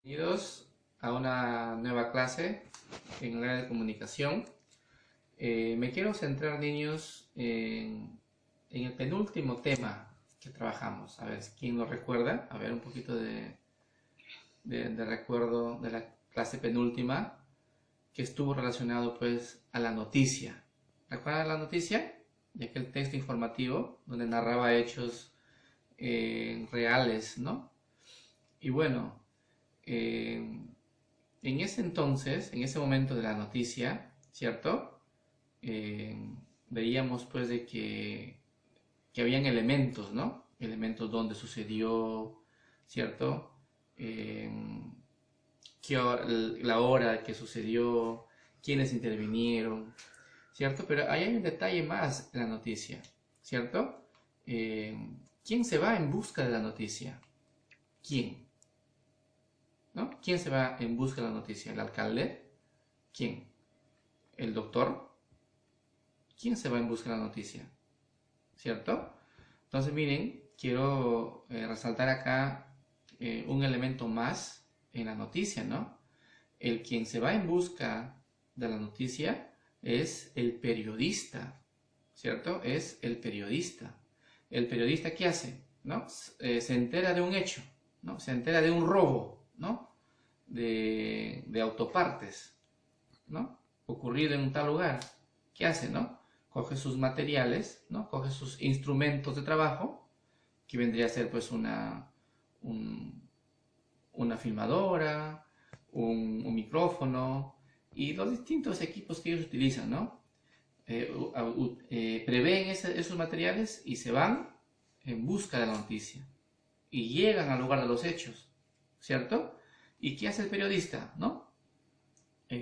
Bienvenidos a una nueva clase en el área de comunicación. Me quiero centrar, niños, en el penúltimo tema que trabajamos. A ver, ¿quién lo recuerda? A ver, un poquito de recuerdo de la clase penúltima que estuvo relacionado pues a la noticia. ¿Recuerdan la noticia? De aquel texto informativo donde narraba hechos reales, ¿no? Y bueno, en ese entonces, en ese momento de la noticia, ¿cierto? Veíamos pues de que habían elementos, ¿no? Elementos donde sucedió, ¿cierto? La hora que sucedió, quiénes intervinieron, ¿cierto? Pero ahí hay un detalle más en la noticia, ¿cierto? ¿Quién se va en busca de la noticia? ¿Quién? ¿No? ¿Quién se va en busca de la noticia? ¿El alcalde? ¿Quién? ¿El doctor? ¿Quién se va en busca de la noticia? ¿Cierto? Entonces miren, quiero resaltar acá un elemento más en la noticia, ¿no? El quien se va en busca de la noticia es el periodista, ¿cierto? Es el periodista. ¿El periodista qué hace? ¿No? Se entera de un hecho, ¿no? Se entera de un robo, ¿no? De autopartes, ¿no? Ocurrido en un tal lugar. ¿Qué hace, no? Coge sus materiales, ¿no? Coge sus instrumentos de trabajo, que vendría a ser pues una filmadora, un micrófono y los distintos equipos que ellos utilizan, ¿no? Prevén esos materiales y se van en busca de la noticia y llegan al lugar de los hechos, ¿cierto? ¿Y qué hace el periodista, no?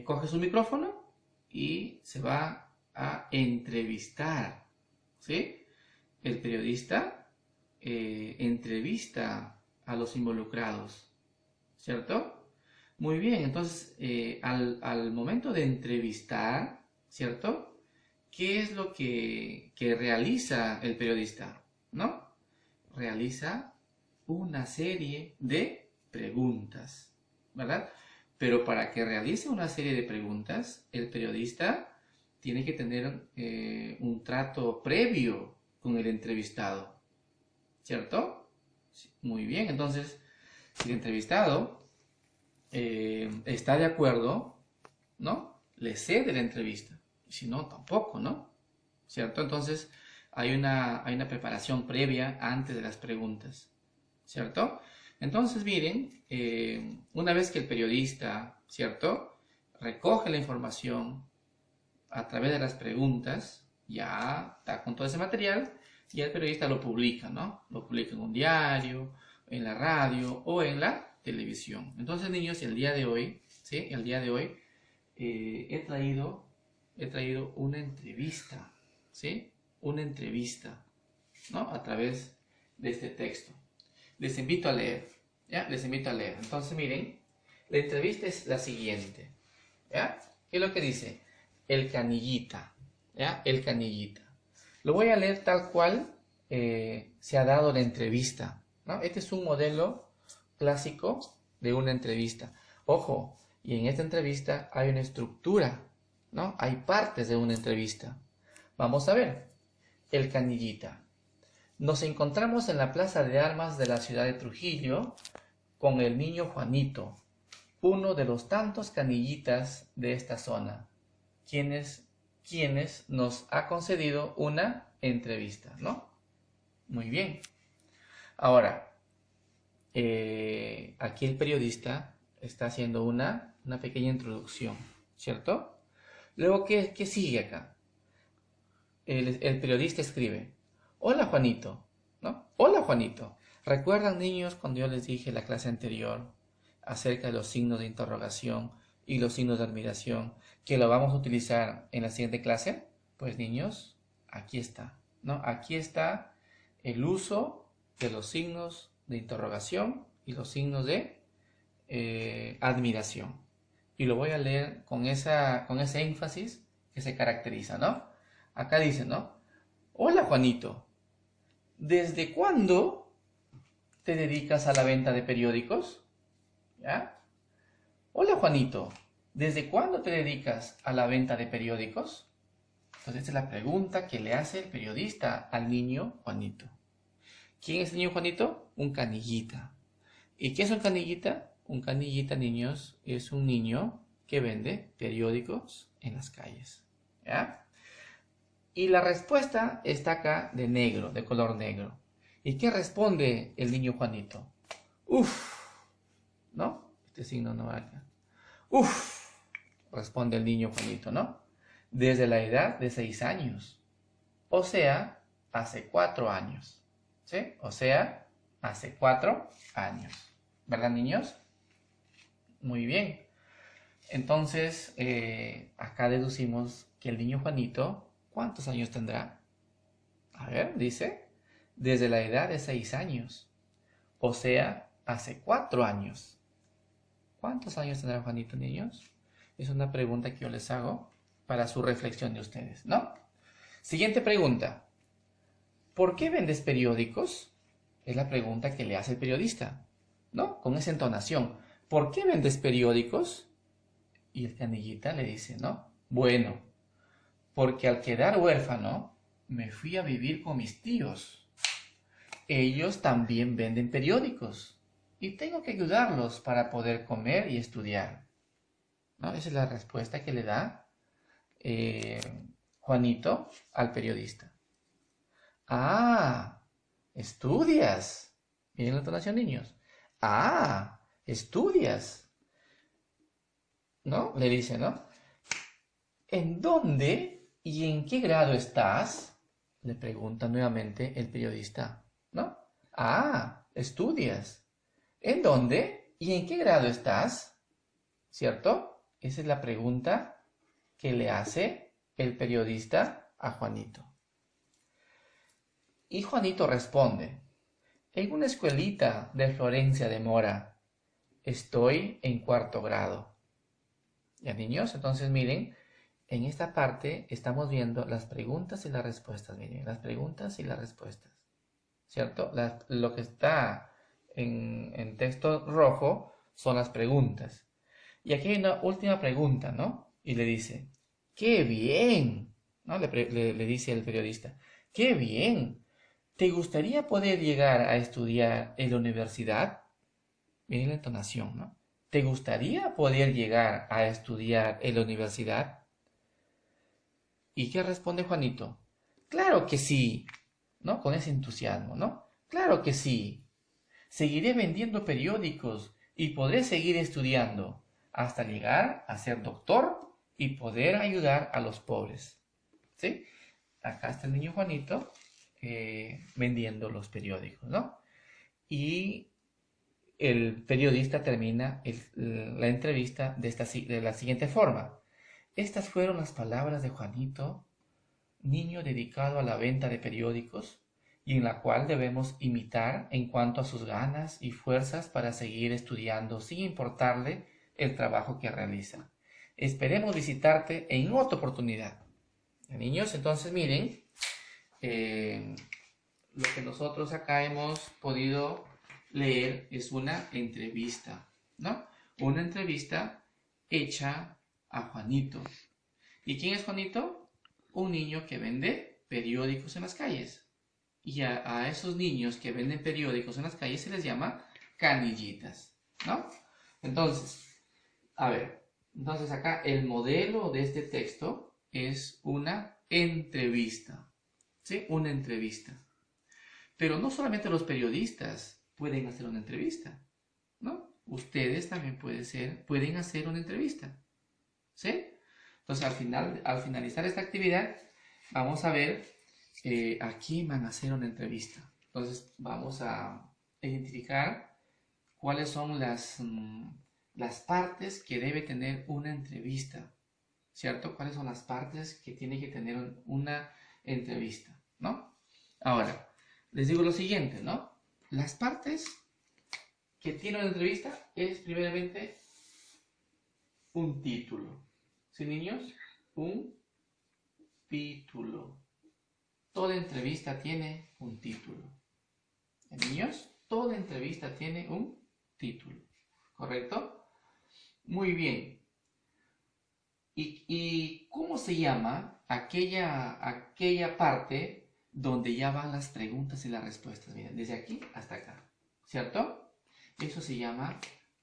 Coge su micrófono y se va a entrevistar, ¿sí? El periodista entrevista a los involucrados, ¿cierto? Muy bien, entonces al momento de entrevistar, ¿cierto? ¿Qué es lo que realiza el periodista, no? Realiza una serie de preguntas, ¿verdad? Pero para que realice una serie de preguntas, el periodista tiene que tener un trato previo con el entrevistado, ¿cierto? Sí, muy bien, entonces, si el entrevistado está de acuerdo, ¿no? Le cede la entrevista. Si no, tampoco, ¿no? ¿Cierto? Entonces, hay una preparación previa antes de las preguntas, ¿cierto? Entonces, miren, una vez que el periodista, ¿cierto?, recoge la información a través de las preguntas, ya está con todo ese material, y el periodista lo publica, ¿no? Lo publica en un diario, en la radio o en la televisión. Entonces, niños, el día de hoy, ¿sí? El día de hoy he traído una entrevista, ¿sí? Una entrevista, ¿no? A través de este texto. Les invito a leer, ¿ya? Les invito a leer. Entonces, miren, la entrevista es la siguiente, ¿ya? ¿Qué es lo que dice? El canillita, ¿ya? El canillita. Lo voy a leer tal cual se ha dado la entrevista, ¿no? Este es un modelo clásico de una entrevista. Ojo, y en esta entrevista hay una estructura, ¿no? Hay partes de una entrevista. Vamos a ver. El canillita. Nos encontramos en la plaza de armas de la ciudad de Trujillo con el niño Juanito, uno de los tantos canillitas de esta zona, quienes nos ha concedido una entrevista, ¿no? Muy bien. Ahora, aquí el periodista está haciendo una pequeña introducción, ¿cierto? Luego, ¿qué sigue acá? El periodista escribe: hola Juanito, ¿no? Hola Juanito. ¿Recuerdan, niños, cuando yo les dije en la clase anterior acerca de los signos de interrogación y los signos de admiración que lo vamos a utilizar en la siguiente clase? Pues, niños, aquí está, ¿no? Aquí está el uso de los signos de interrogación y los signos de admiración. Y lo voy a leer con ese énfasis que se caracteriza, ¿no? Acá dice, ¿no? Hola Juanito, ¿desde cuándo te dedicas a la venta de periódicos? ¿Ya? Hola Juanito, ¿desde cuándo te dedicas a la venta de periódicos? Entonces esta es la pregunta que le hace el periodista al niño Juanito. ¿Quién es el niño Juanito? Un canillita. ¿Y qué es un canillita? Un canillita, niños, es un niño que vende periódicos en las calles. ¿Ya? Y la respuesta está acá de negro, de color negro. ¿Y qué responde el niño Juanito? Uf, ¿no? Este signo no va acá. Uf, responde el niño Juanito, ¿no? Desde la edad de 6 años. O sea, hace 4 años. ¿Sí? O sea, hace 4 años. ¿Verdad, niños? Muy bien. Entonces, acá deducimos que el niño Juanito, ¿cuántos años tendrá? A ver, dice, desde la edad de 6 años. O sea, hace 4 años. ¿Cuántos años tendrá Juanito, niños? Es una pregunta que yo les hago para su reflexión de ustedes, ¿no? Siguiente pregunta. ¿Por qué vendes periódicos? Es la pregunta que le hace el periodista, ¿no? Con esa entonación. ¿Por qué vendes periódicos? Y el canillita le dice, ¿no? Bueno, porque al quedar huérfano, me fui a vivir con mis tíos. Ellos también venden periódicos y tengo que ayudarlos para poder comer y estudiar, ¿no? Esa es la respuesta que le da Juanito al periodista. Ah, estudias. Miren la entonación, niños. Ah, estudias. ¿No? Le dice, ¿no? ¿En dónde y en qué grado estás? Le pregunta nuevamente el periodista, ¿no? Ah, estudias. ¿En dónde y en qué grado estás? ¿Cierto? Esa es la pregunta que le hace el periodista a Juanito. Y Juanito responde, en una escuelita de Florencia de Mora, estoy en 4º grado. ¿Ya, niños? Entonces miren, en esta parte estamos viendo las preguntas y las respuestas. Miren, las preguntas y las respuestas. ¿Cierto? Lo que está en texto rojo son las preguntas. Y aquí hay una última pregunta, ¿no? Y le dice, ¡qué bien! ¿No? Le dice el periodista, ¡qué bien! ¿Te gustaría poder llegar a estudiar en la universidad? Miren la entonación, ¿no? ¿Te gustaría poder llegar a estudiar en la universidad? ¿Y qué responde Juanito? Claro que sí, ¿no? Con ese entusiasmo, ¿no? Claro que sí. Seguiré vendiendo periódicos y podré seguir estudiando hasta llegar a ser doctor y poder ayudar a los pobres. ¿Sí? Acá está el niño Juanito vendiendo los periódicos, ¿no? Y el periodista termina la entrevista de la siguiente forma. Estas fueron las palabras de Juanito, niño dedicado a la venta de periódicos y en la cual debemos imitar en cuanto a sus ganas y fuerzas para seguir estudiando sin importarle el trabajo que realiza. Esperemos visitarte en otra oportunidad. Niños, entonces miren, lo que nosotros acá hemos podido leer es una entrevista, ¿no? Una entrevista hecha a Juanito. ¿Y quién es Juanito? Un niño que vende periódicos en las calles. Y a esos niños que venden periódicos en las calles se les llama canillitas, ¿no? Entonces, a ver, entonces acá el modelo de este texto es una entrevista, ¿sí? Una entrevista. Pero no solamente los periodistas pueden hacer una entrevista, ¿no? Ustedes también pueden hacer una entrevista, ¿sí? Entonces, al finalizar esta actividad, vamos a ver a quién van a hacer una entrevista. Entonces, vamos a identificar cuáles son las partes que debe tener una entrevista, ¿cierto? ¿Cuáles son las partes que tiene que tener una entrevista, ¿no? Ahora, les digo lo siguiente, ¿no? Las partes que tiene una entrevista es primeramente un título. ¿Sí, niños? Un título. Toda entrevista tiene un título. Niños, toda entrevista tiene un título. ¿Correcto? Muy bien. ¿Y cómo se llama aquella parte donde ya van las preguntas y las respuestas? Miren, desde aquí hasta acá, ¿cierto? Eso se llama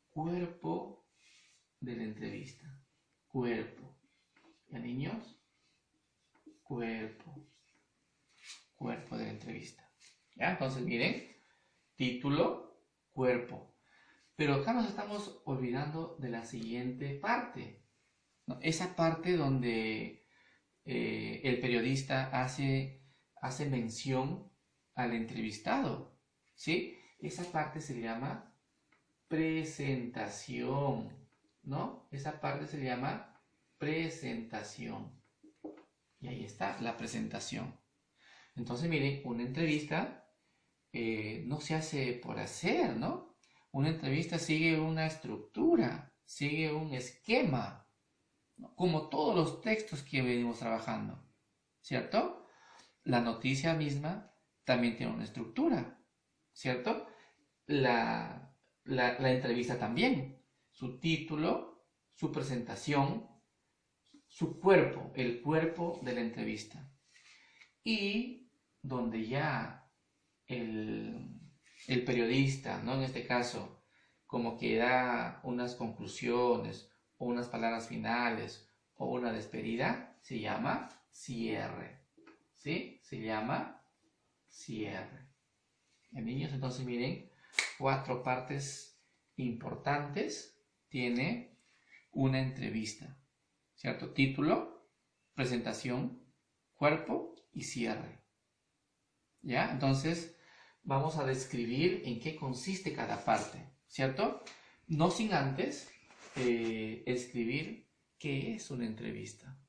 cuerpo de la entrevista. Cuerpo. ¿Ya, niños? Cuerpo. Cuerpo de la entrevista. ¿Ya? Entonces, miren, título, cuerpo. Pero acá nos estamos olvidando de la siguiente parte, ¿no? Esa parte donde el periodista hace mención al entrevistado, ¿sí? Esa parte se llama presentación, ¿no? Esa parte se llama presentación. Y ahí está, la presentación. Entonces, miren, una entrevista no se hace por hacer, ¿no? Una entrevista sigue una estructura, sigue un esquema, ¿no? Como todos los textos que venimos trabajando, ¿cierto? La noticia misma también tiene una estructura, ¿cierto? La entrevista también, su título, su presentación, su cuerpo, el cuerpo de la entrevista. Y donde ya el periodista, ¿no? En este caso, como que da unas conclusiones o unas palabras finales o una despedida, se llama cierre, ¿sí? Se llama cierre. Niños, entonces miren, 4 partes importantes tiene una entrevista, ¿cierto? Título, presentación, cuerpo y cierre. ¿Ya? Entonces, vamos a describir en qué consiste cada parte, ¿cierto? No sin antes escribir qué es una entrevista,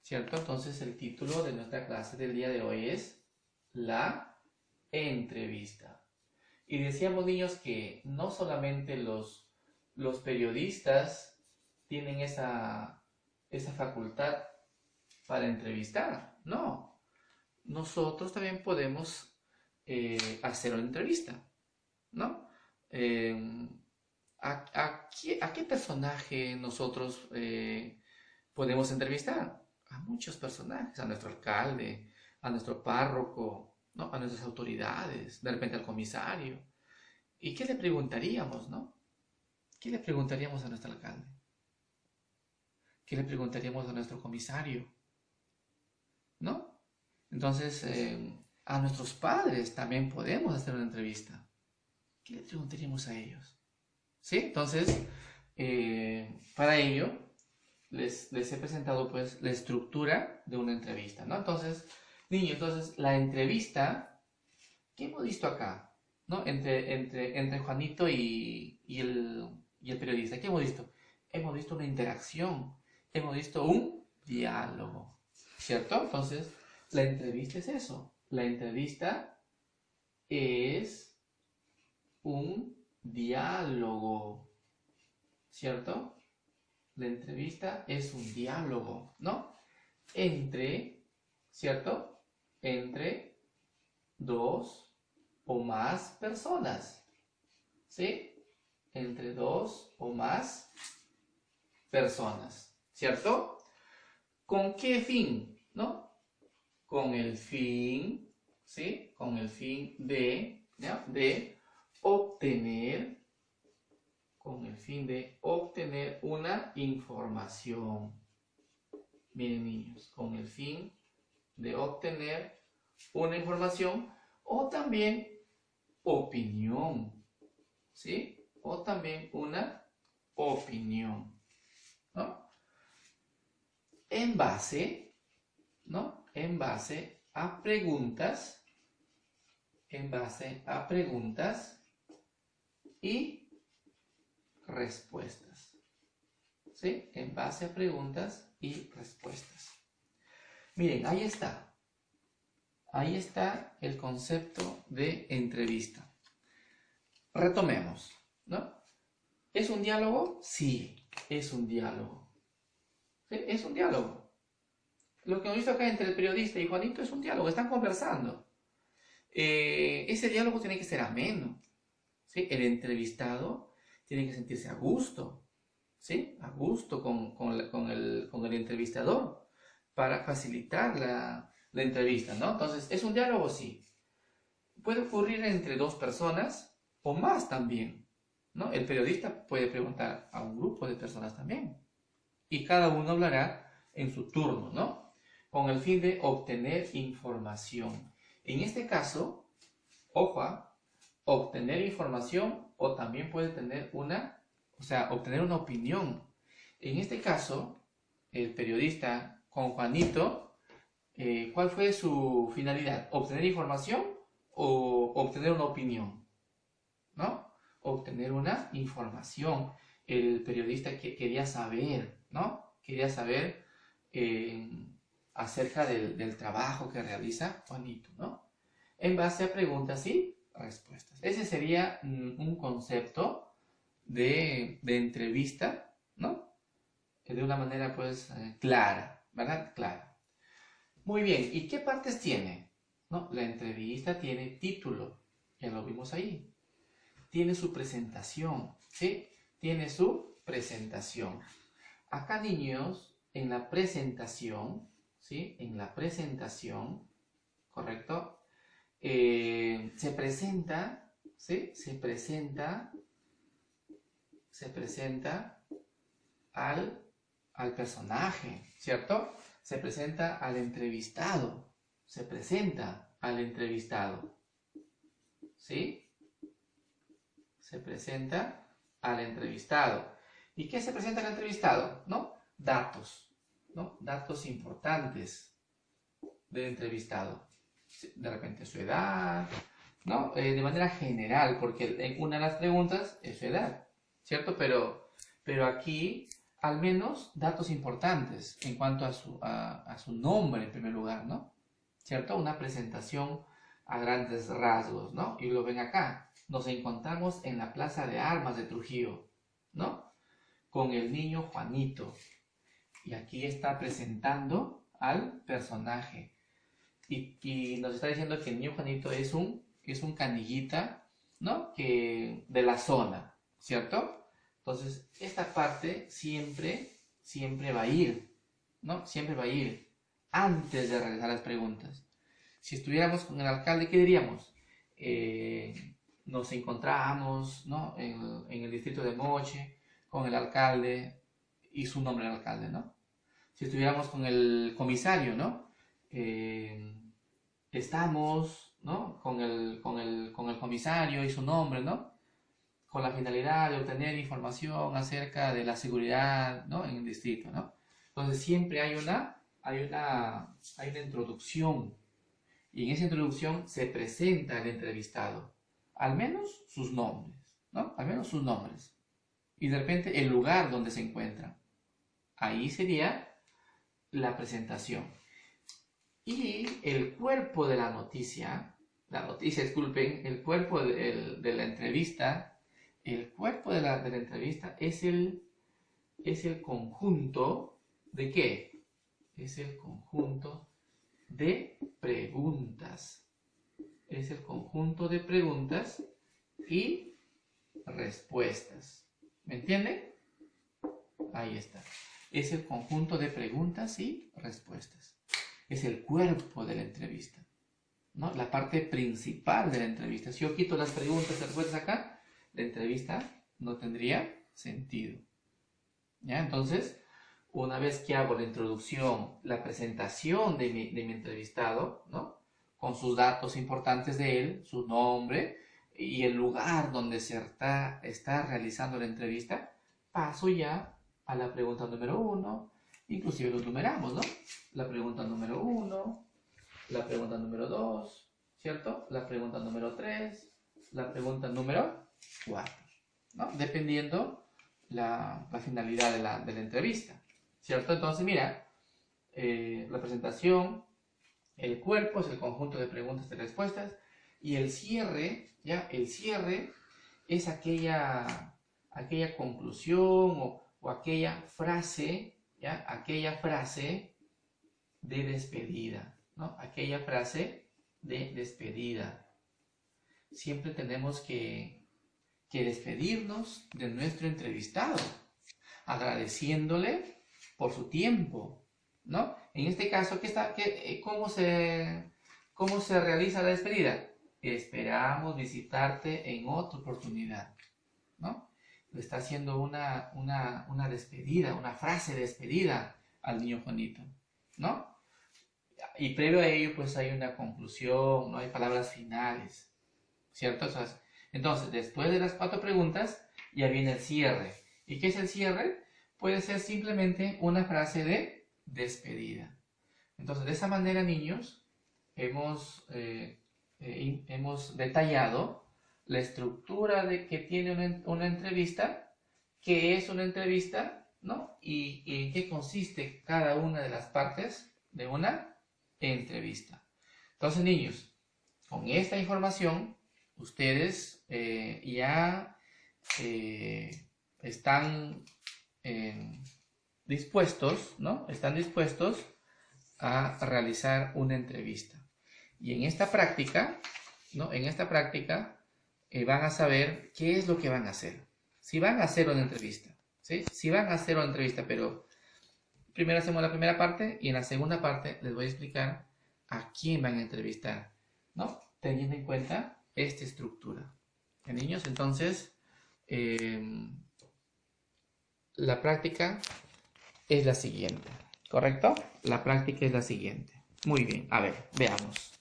¿cierto? Entonces, el título de nuestra clase del día de hoy es la entrevista. Y decíamos, niños, que no solamente los periodistas tienen esa facultad para entrevistar, no. Nosotros también podemos hacer una entrevista, ¿no? ¿A qué personaje nosotros podemos entrevistar? A muchos personajes, a nuestro alcalde, a nuestro párroco, ¿no? A nuestras autoridades, de repente al comisario. ¿Y qué le preguntaríamos, no? ¿Qué le preguntaríamos a nuestro alcalde? ¿Qué le preguntaríamos a nuestro comisario? ¿No? Entonces, a nuestros padres también podemos hacer una entrevista. ¿Qué le preguntaríamos a ellos? ¿Sí? Entonces, para ello, les he presentado pues la estructura de una entrevista, ¿no? Entonces, niños, la entrevista, ¿qué hemos visto acá? ¿No? Entre Juanito y el periodista, ¿qué hemos visto? Hemos visto una interacción, hemos visto un diálogo, ¿cierto? Entonces, la entrevista es eso. La entrevista es un diálogo, ¿cierto? La entrevista es un diálogo, ¿no? Entre, ¿cierto? Entre 2 o más personas, ¿sí? Entre 2 o más personas, ¿cierto? ¿Con qué fin, no? Con el fin, ¿sí? Con el fin de, ¿ya? De obtener, con el fin de obtener una información. Miren, niños, con el fin de obtener una información o también opinión, ¿sí? O también una opinión, ¿no? En base, ¿no? En base a preguntas, y respuestas, ¿sí? En base a preguntas y respuestas. Miren, ahí está. Ahí está el concepto de entrevista. Retomemos, ¿no? ¿Es un diálogo? Sí, es un diálogo. ¿Sí? Es un diálogo. Lo que hemos visto acá entre el periodista y Juanito es un diálogo, están conversando. Ese diálogo tiene que ser ameno, ¿sí? El entrevistado tiene que sentirse a gusto, ¿sí? A gusto con el entrevistador para facilitar la entrevista, ¿no? Entonces, ¿es un diálogo? Sí. Puede ocurrir entre dos personas o más también, ¿no? El periodista puede preguntar a un grupo de personas también y cada uno hablará en su turno, ¿no? Con el fin de obtener información. En este caso, ojo, obtener información o también puede tener obtener una opinión. En este caso, el periodista con Juanito, ¿cuál fue su finalidad? ¿Obtener información o obtener una opinión? ¿No? Obtener una información. El periodista quería saber, ¿no? Quería saber acerca del trabajo que realiza Juanito, ¿no? En base a preguntas y respuestas. Ese sería un concepto de entrevista, ¿no? De una manera, pues, clara, ¿verdad? Clara. Muy bien, ¿y qué partes tiene? ¿No? La entrevista tiene título, ya lo vimos ahí. Tiene su presentación, ¿sí? Tiene su presentación. Acá, niños, en la presentación, ¿sí? En la presentación, ¿correcto? Se presenta, ¿sí? Se presenta al personaje, ¿cierto? Se presenta al entrevistado. Se presenta al entrevistado. ¿Sí? Se presenta al entrevistado. ¿Y qué se presenta al entrevistado? ¿No? Datos, ¿no? Datos importantes del entrevistado. De repente su edad, ¿no? De manera general, porque en una de las preguntas es su edad, ¿cierto? Pero aquí, al menos, datos importantes en cuanto a su nombre, en primer lugar, ¿no? ¿Cierto? Una presentación a grandes rasgos, ¿no? Y lo ven acá. Nos encontramos en la Plaza de Armas de Trujillo, ¿no? Con el niño Juanito. Y aquí está presentando al personaje. Y nos está diciendo que el niño Juanito es un canillita, ¿no? De la zona, ¿cierto? Entonces, esta parte siempre va a ir, ¿no? Siempre va a ir antes de realizar las preguntas. Si estuviéramos con el alcalde, ¿qué diríamos? Nos encontramos, ¿no? En el distrito de Moche con el alcalde y su nombre del alcalde, ¿no? Si estuviéramos con el comisario, ¿no? Estamos, ¿no? Con el comisario y su nombre, ¿no? Con la finalidad de obtener información acerca de la seguridad, ¿no? En el distrito, ¿no? Entonces siempre hay una introducción y en esa introducción se presenta el entrevistado, al menos sus nombres, ¿no? Al menos sus nombres y de repente el lugar donde se encuentra. Ahí sería la presentación. Y el cuerpo de la noticia, disculpen, el cuerpo de la entrevista, el cuerpo de la entrevista es el conjunto de ¿qué? Es el conjunto de preguntas. Es el conjunto de preguntas y respuestas. ¿Me entienden? Ahí está. Es el conjunto de preguntas y respuestas. Es el cuerpo de la entrevista, ¿no? La parte principal de la entrevista. Si yo quito las preguntas y respuestas acá, la entrevista no tendría sentido. ¿Ya? Entonces, una vez que hago la introducción, la presentación de mi entrevistado, ¿no? Con sus datos importantes de él, su nombre y el lugar donde se está realizando la entrevista, paso ya a la pregunta número 1, inclusive los numeramos, ¿no? La pregunta número 1, la pregunta número 2, ¿cierto? La pregunta número 3, la pregunta número 4, ¿no? Dependiendo la finalidad de la entrevista, ¿cierto? Entonces, mira, la presentación, el cuerpo es el conjunto de preguntas y respuestas, y el cierre, ¿ya? El cierre es aquella conclusión o aquella frase, ¿ya? Aquella frase de despedida, ¿no? Aquella frase de despedida. Siempre tenemos que despedirnos de nuestro entrevistado. agradeciéndole por su tiempo, ¿no? En este caso, ¿cómo se realiza la despedida? Esperamos visitarte en otra oportunidad, ¿no? Le está haciendo una despedida, una frase de despedida al niño Juanito, ¿no? Y previo a ello, pues hay una conclusión, no hay palabras finales, ¿cierto? Entonces, después de las 4 preguntas, ya viene el cierre. ¿Y qué es el cierre? Puede ser simplemente una frase de despedida. Entonces, de esa manera, niños, hemos detallado la estructura que tiene una entrevista, qué es una entrevista, ¿no? Y en qué consiste cada una de las partes de una entrevista. Entonces, niños, con esta información, ustedes ya están dispuestos, ¿no? Están dispuestos a realizar una entrevista. Y en esta práctica, ¿no? En esta práctica van a saber qué es lo que van a hacer. Si van a hacer una entrevista, ¿sí? Si van a hacer una entrevista, pero primero hacemos la primera parte y en la segunda parte les voy a explicar a quién van a entrevistar, ¿no? Teniendo en cuenta esta estructura. ¿De niños? Entonces, la práctica es la siguiente, ¿correcto? La práctica es la siguiente. Muy bien, a ver, veamos.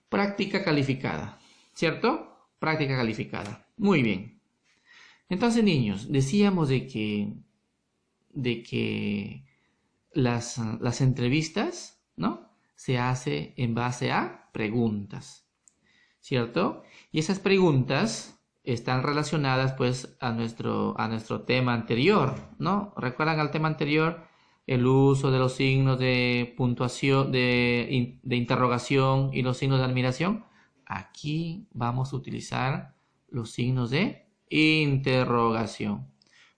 Práctica calificada, ¿cierto? Práctica calificada. Muy bien. Entonces, niños, decíamos de que las entrevistas, ¿no? Se hace en base a preguntas, ¿cierto? Y esas preguntas están relacionadas, pues, a nuestro tema anterior, ¿no? ¿Recuerdan al tema anterior? El uso de los signos de puntuación, de interrogación y los signos de admiración. Aquí vamos a utilizar los signos de interrogación.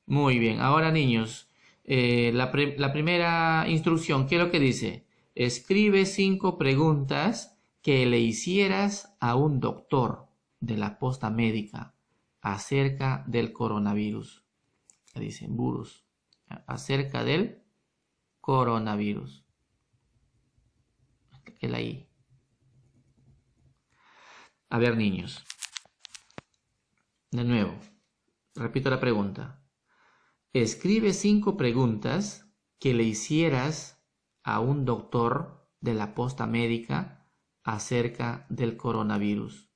Muy bien. Ahora, niños, la primera instrucción, ¿qué es lo que dice? Escribe 5 preguntas que le hicieras a un doctor de la posta médica acerca del coronavirus. Dice virus. Acerca del coronavirus. Que la I. A ver, niños. De nuevo, repito la pregunta. Escribe 5 preguntas que le hicieras a un doctor de la posta médica acerca del coronavirus.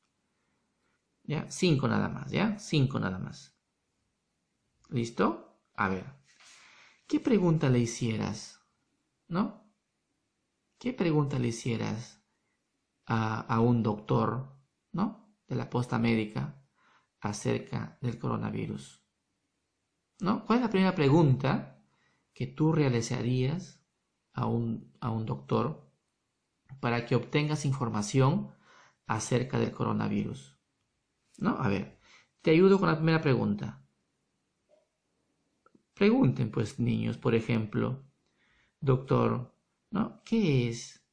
¿Ya? 5 nada más, ¿ya? 5 nada más. ¿Listo? A ver. ¿Qué pregunta le hicieras? ¿No? ¿Qué pregunta le hicieras a un doctor, ¿no? De la posta médica acerca del coronavirus? ¿No? ¿Cuál es la primera pregunta que tú realizarías a un doctor para que obtengas información acerca del coronavirus? ¿No? A ver, te ayudo con la primera pregunta. Pregunten, pues, niños, por ejemplo, doctor, ¿no? ¿Qué es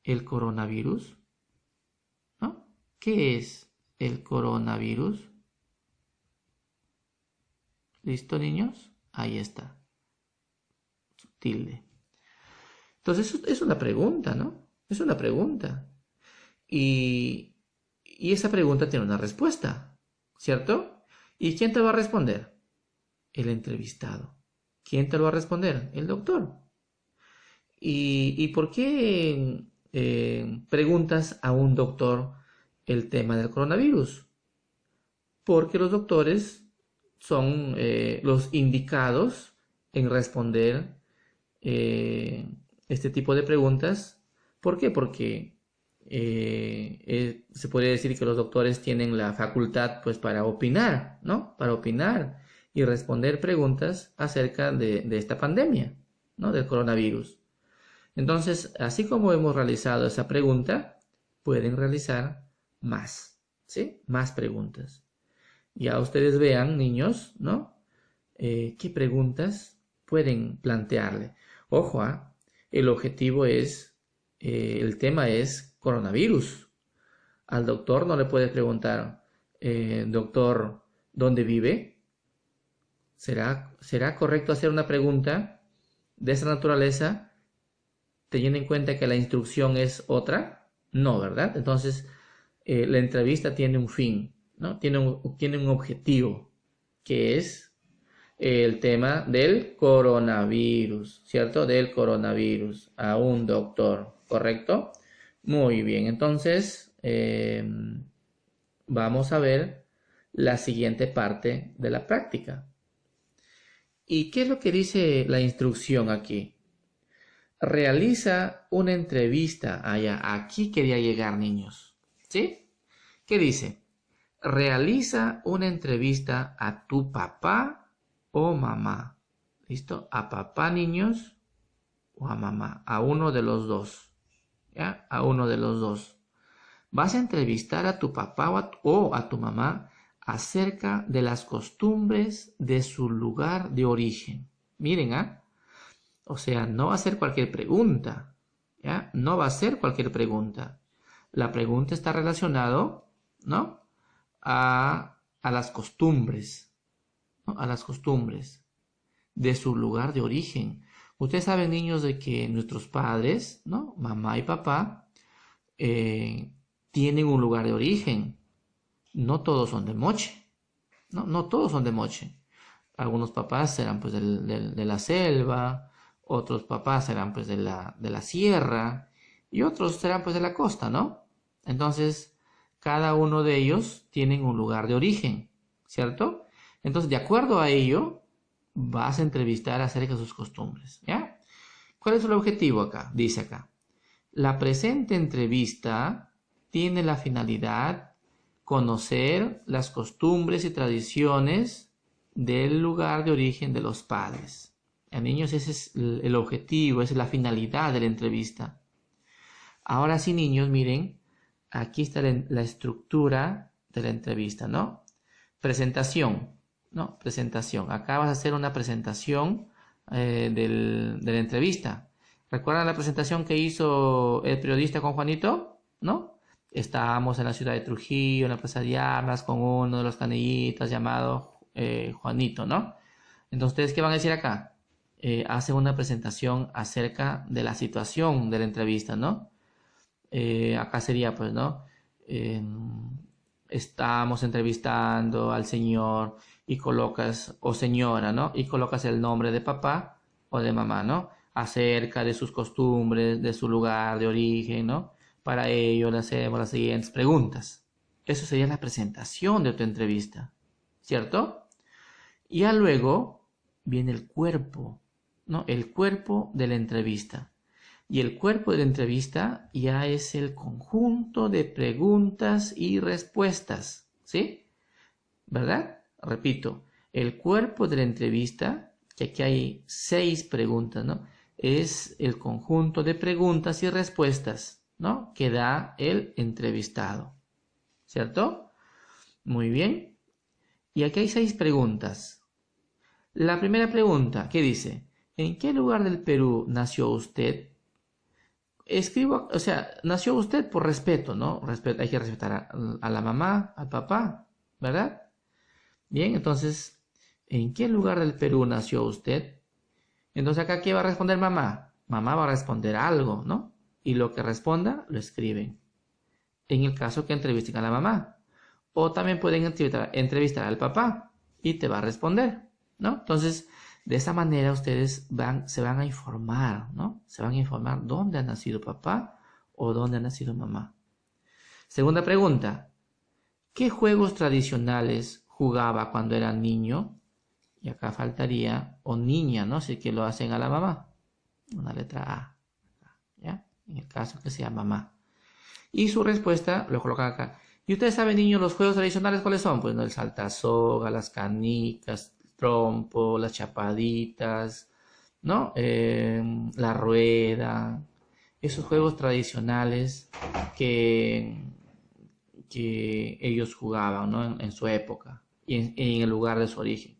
el coronavirus? ¿No? ¿Qué es el coronavirus? ¿Listo, niños? Ahí está. Tilde. Entonces, es una pregunta, ¿no? Es una pregunta. Y esa pregunta tiene una respuesta, ¿cierto? ¿Y quién te va a responder? El entrevistado. ¿Quién te lo va a responder? El doctor. ¿Y por qué preguntas a un doctor el tema del coronavirus? Porque los doctores son los indicados en responder este tipo de preguntas. ¿Por qué? Porque se podría decir que los doctores tienen la facultad, pues, para opinar, ¿no? Para opinar y responder preguntas acerca de esta pandemia, ¿no? Del coronavirus. Entonces, así como hemos realizado esa pregunta, pueden realizar más, ¿sí? Más preguntas. Ya ustedes vean, niños, ¿no? ¿Qué preguntas pueden plantearle? Ojo, el objetivo es, el tema es coronavirus. Al doctor no le puedes preguntar, doctor, ¿dónde vive? ¿Será correcto hacer una pregunta de esa naturaleza teniendo en cuenta que la instrucción es otra? No, ¿verdad? Entonces, la entrevista tiene un fin, ¿no? Tiene un objetivo, que es el tema del coronavirus, ¿cierto? Del coronavirus a un doctor, ¿correcto? Muy bien, entonces vamos a ver la siguiente parte de la práctica. ¿Y qué es lo que dice la instrucción aquí? Realiza una entrevista. Aquí quería llegar, niños. ¿Sí? ¿Qué dice? Realiza una entrevista a tu papá o mamá. ¿Listo? A papá, niños, o a mamá. A uno de los dos. ¿Ya? A uno de los dos. Vas a entrevistar a tu papá o a tu mamá acerca de las costumbres de su lugar de origen. Miren, ¿ah? O sea, no va a ser cualquier pregunta, ¿ya? No va a ser cualquier pregunta. La pregunta está relacionada, ¿no? A las costumbres, ¿no? A las costumbres de su lugar de origen. Ustedes saben, niños, de que nuestros padres, ¿no? Mamá y papá, tienen un lugar de origen. No todos son de Moche, ¿no? No todos son de Moche. Algunos papás serán pues de la selva, otros papás serán pues de la sierra y otros serán pues de la costa, ¿no? Entonces, cada uno de ellos tienen un lugar de origen, ¿cierto? Entonces, de acuerdo a ello, vas a entrevistar acerca de sus costumbres, ¿ya? ¿Cuál es el objetivo acá? Dice acá, la presente entrevista tiene la finalidad conocer las costumbres y tradiciones del lugar de origen de los padres. Niños, ese es el objetivo, esa es la finalidad de la entrevista. Ahora sí, niños, miren, aquí está la estructura de la entrevista, ¿no? Presentación, ¿no? Presentación. Acá vas a hacer una presentación de la entrevista. ¿Recuerdan la presentación que hizo el periodista con Juanito? ¿No? Estábamos en la ciudad de Trujillo, en la Plaza de Armas, con uno de los canillitas llamado Juanito, ¿no? Entonces, ¿ustedes qué van a decir acá? Hacen una presentación acerca de la situación de la entrevista, ¿no? Acá sería, pues, ¿no? Estamos entrevistando al señor y colocas, o señora, ¿no? Y colocas el nombre de papá o de mamá, ¿no? Acerca de sus costumbres, de su lugar de origen, ¿no? Para ello le hacemos las siguientes preguntas. Eso sería la presentación de tu entrevista, ¿cierto? Y ya luego viene el cuerpo, ¿no? El cuerpo de la entrevista. Y el cuerpo de la entrevista ya es el conjunto de preguntas y respuestas, ¿sí? ¿Verdad? Repito, el cuerpo de la entrevista, que aquí hay 6 preguntas, ¿no? Es el conjunto de preguntas y respuestas, ¿no? Que da el entrevistado, ¿cierto? Muy bien. Y aquí hay 6 preguntas. La primera pregunta, ¿qué dice? ¿En qué lugar del Perú nació usted? Escribo, o sea, nació usted por respeto, ¿no? Hay que respetar a la mamá, al papá, ¿verdad? Bien, entonces, ¿en qué lugar del Perú nació usted? Entonces acá, ¿qué va a responder mamá? Mamá va a responder algo, ¿no? Y lo que responda, lo escriben. En el caso que entrevisten a la mamá. O también pueden entrevistar al papá y te va a responder, ¿no? Entonces, de esa manera ustedes se van a informar, ¿no? Se van a informar dónde ha nacido papá o dónde ha nacido mamá. Segunda pregunta. ¿Qué juegos tradicionales jugaba cuando era niño? Y acá faltaría, o niña, ¿no? Si es que lo hacen a la mamá. Una letra A, ¿ya? En el caso que sea mamá. Y su respuesta lo colocan acá. Y ustedes saben, niños, los juegos tradicionales, ¿cuáles son? Pues, ¿no? El saltasoga, las canicas, el trompo, las chapaditas, ¿no? La rueda. Esos juegos tradicionales que ellos jugaban, ¿no? En su época y en el lugar de su origen.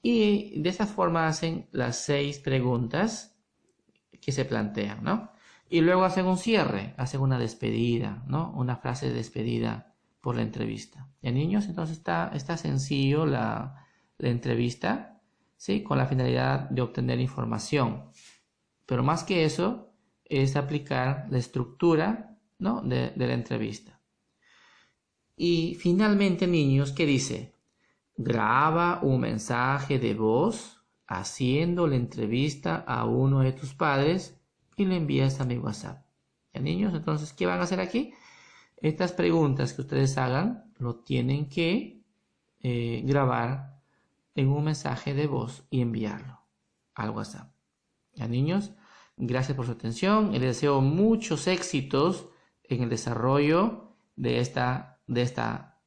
Y de esa forma hacen las 6 preguntas que se plantean, ¿no? Y luego hacen un cierre, hacen una despedida, ¿no? Una frase de despedida por la entrevista. ¿Ya, niños? Entonces está sencillo la entrevista, ¿sí? Con la finalidad de obtener información. Pero más que eso, es aplicar la estructura, ¿no? de la entrevista. Y finalmente, niños, ¿qué dice? Graba un mensaje de voz haciendo la entrevista a uno de tus padres y lo envías a mi WhatsApp. ¿Ya, niños? Entonces, ¿qué van a hacer aquí? Estas preguntas que ustedes hagan lo tienen que grabar en un mensaje de voz y enviarlo al WhatsApp. ¿Ya, niños? Gracias por su atención. Les deseo muchos éxitos en el desarrollo de esta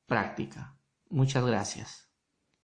práctica. Muchas gracias.